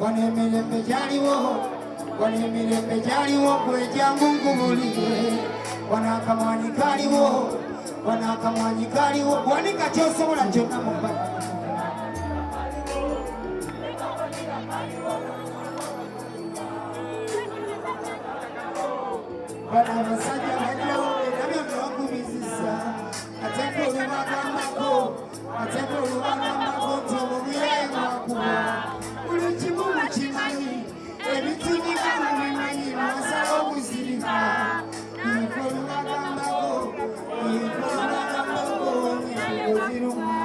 emirembe gyaliwo wano emirembe gyaliwo kwejangu nkubulire wano akamwanyi kaliwo wano akamwanyi kaliwo wanika kyosobola kyonna mu bbanga bano abasajja balinawo era byonna okubizisa ate ng'olubagambako ate ng'olubagambako nti obubyaye bwakuba buli kimu mukimanyi ebitunyika mu bimanyi mwasala obuzirika biko olubagambako biko olubagambako oziruma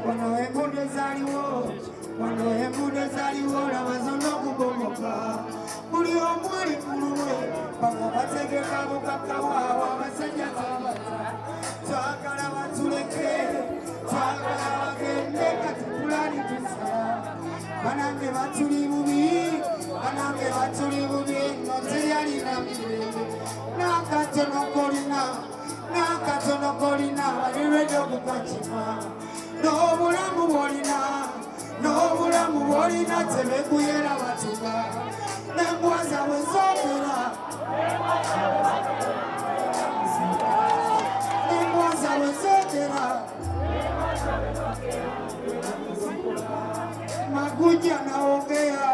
wano enguudo zaaliwo wano enguudo zaaliwo laba zonna okubomoka buli omu ali ku lulwe bano bategeka bukakawaabo abasajja tabata twagala batuleke twagala bagende kati tulani tusala banange batuli bubi banange batuli bubi no teyalina mirembe n'akatono kolina balirwedde okukakima n'obulamu bwolina tebekuyera batuga n'embwa zaabwe zoogera n'embwa zaabwe zoogera Maguja naongea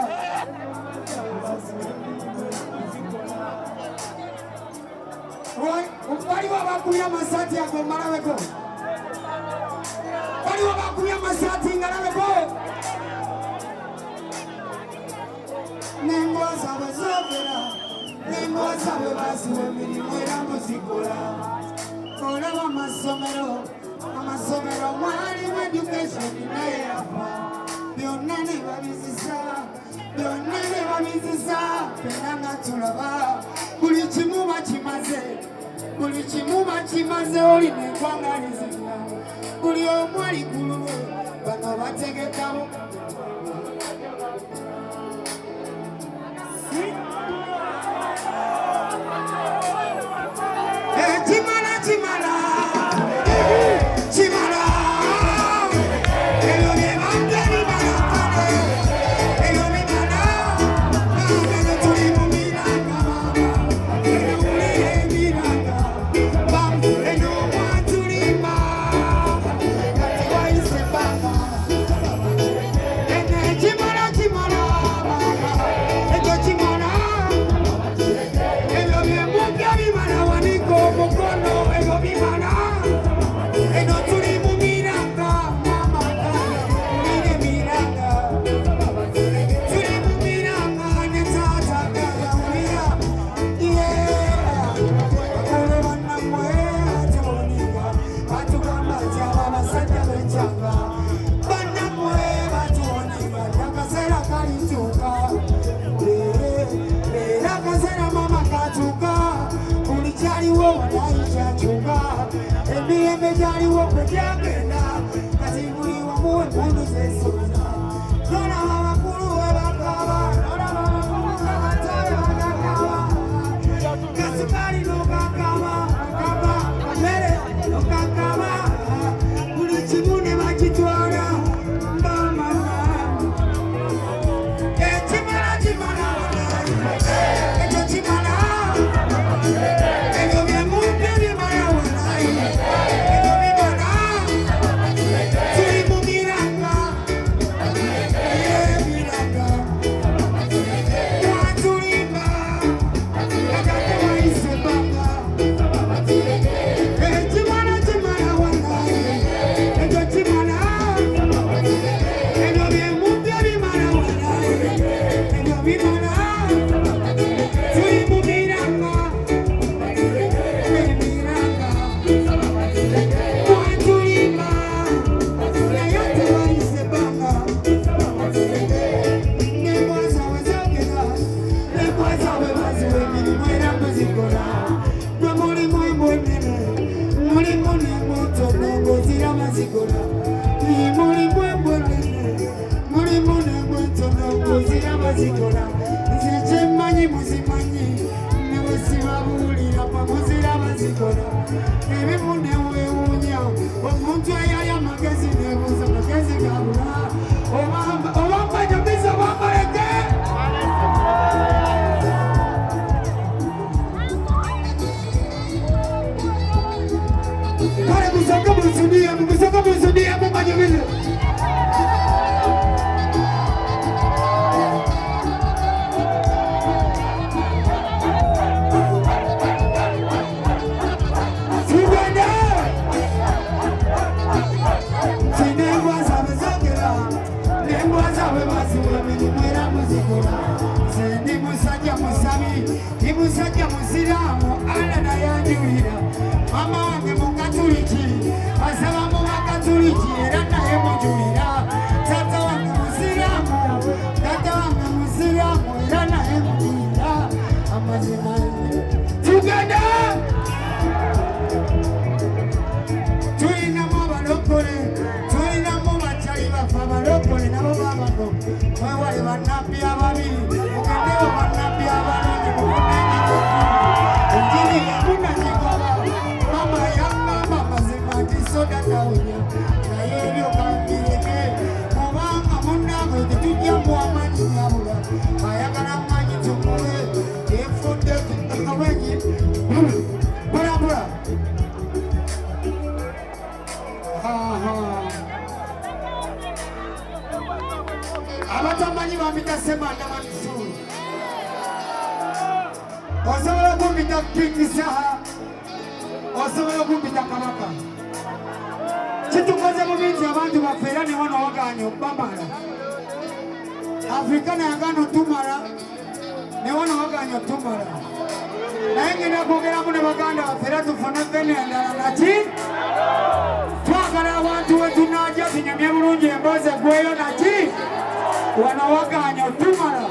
waliwo abakubya amasaati ago malabeko waliwo abakubya amasaati nga labeko n'embwa zaabwe zoogera n'embwa zaabwe baasiwa emirimu era muzikola olaba amasomero mwalimu education naye yafa byonna ne babizisa pena nga tulaba buli kimu bakimaze olina eggwangalizibwa buli omu ali ku lulwe bano bategekamu kimala emirembe gyaliwo kwe gyagenda kati buli wamu empundu zesoza nolaba abakulu we bakaba nolaba abakulu we batabe bagakaba kasukali nogakaba amere nogakaba buli kimu ne bakitwala mbamama ekimala ekyo kimala ebyo byemumpe bimala wanayi Omuntu ayaya magezi gabula obamba jabisa bambaleke bazawe basiwe emirimu muzikola ndi musajja musabi ndi musajja musiraamu ala nayanjulira mama wange mukatuliki asaba mu bakatuliki era naye mujulira tata wange musiraamu era naye mujulira amazima tugenda tulinamu abalokole tulinamu bakyali bafe abalokole nabo babano mwewale bannabbi ababiri mugendewo bannabbi abalongi mufunenyigo enjiri yamunagigoba mama yangamba mazima nti soda nawunya naye ebyo kambireke kubanga munnange tetujja muwamanyi nyabula ayagala manyi tumuwe efudde abenyi bulabula abatamanyi bambita semanda banisulu osobola okumpita kingisaha osobola okumpita kabaka kitukoze mu bingi abantu baffe era ne wano waganya bamala afrika nayagana otumala ne wano waganya otumala naye ngenda kwogeramu ne baganda baffe era tufune fene endala naki twagala abantu wetunajja tunyamye bulungi emboozi egweyo naki wano waganya otumala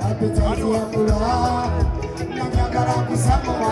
Appetite